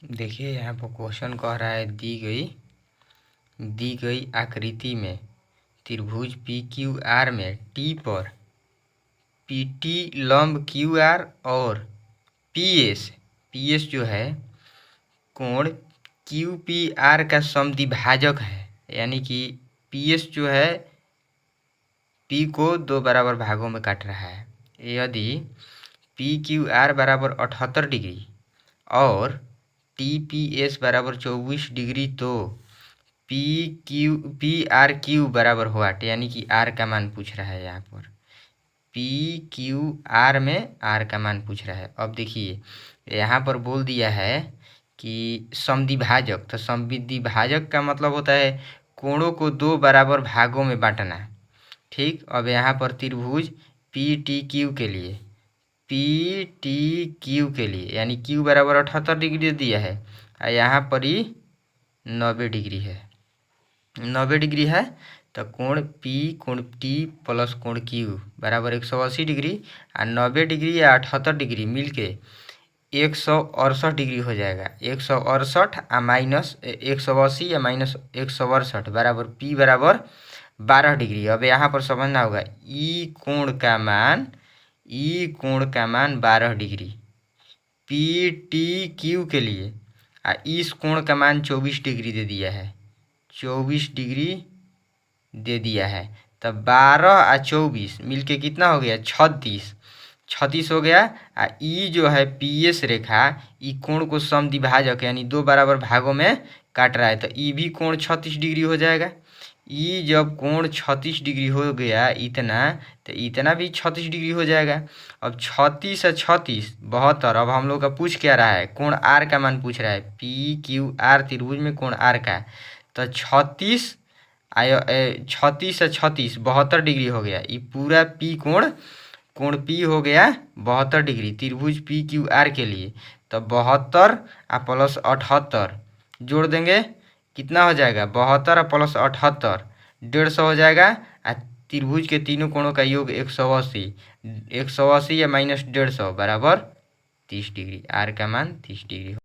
देखिए यहाँ पर क्वेश्चन कह रहा है दी गई आकृति में त्रिभुज पी क्यू आर में टी पर पी टी लंब क्यू आर और पी एस जो है कोण क्यू पी आर का समद्विभाजक है। यानी कि पी एस जो है पी को दो बराबर भागों में काट रहा है। यदि पी क्यू आर बराबर 78 डिग्री और टी पी एस बराबर 24 डिग्री तो पी आर क्यू बराबर हुआ। यानी कि आर का मान पूछ रहा है। यहाँ पर पी क्यू आर में आर का मान पूछ रहा है। अब देखिए यहाँ पर बोल दिया है कि समद्विभाजक, तो समद्विभाजक का मतलब होता है कोणों को दो बराबर भागों में बांटना। ठीक, अब यहाँ पर त्रिभुज पी टी क्यू के लिए यानी क्यू बराबर 78 डिग्री दिया है और यहाँ पर ही 90 डिग्री है। 90 डिग्री है तो कोण टी प्लस कोण क्यू बराबर 180 डिग्री और 90 डिग्री या 78 डिग्री मिलके 168 डिग्री हो जाएगा। 168 माइनस 180 या माइनस 168 बराबर पी बराबर 12 डिग्री। अब यहाँ पर समझना होगा ई कोण का मान 12 डिग्री पी टी क्यू के लिए और इस कोण का मान 24 डिग्री दे दिया है। 24 डिग्री दे दिया है तो 12 और 24 मिलके कितना हो गया 36 हो गया। और ई जो है पी एस रेखा ई कोण को समद्विभाजक यानी दो बराबर भागों में काट रहा है तो ई भी कोण 36 डिग्री हो जाएगा। ई जब कोण 36 डिग्री हो गया इतना तो इतना भी 36 डिग्री हो जाएगा। अब 36 और 36 72। अब हम लोग का पूछ क्या रहा है, कोण आर का मान पूछ रहा है। पी क्यू आर त्रिभुज में कोण आर का तो 36 और 36 72 डिग्री हो गया। ये पूरा पी कोण पी हो गया 72 डिग्री त्रिभुज पी क्यू आर के लिए। तो 72 और प्लस 78 जोड़ देंगे कितना हो जाएगा 72 और प्लस 78 150 हो जाएगा। और त्रिभुज के तीनों कोणों का योग 180 या माइनस 150 बराबर 30 डिग्री। आर का मान 30 डिग्री।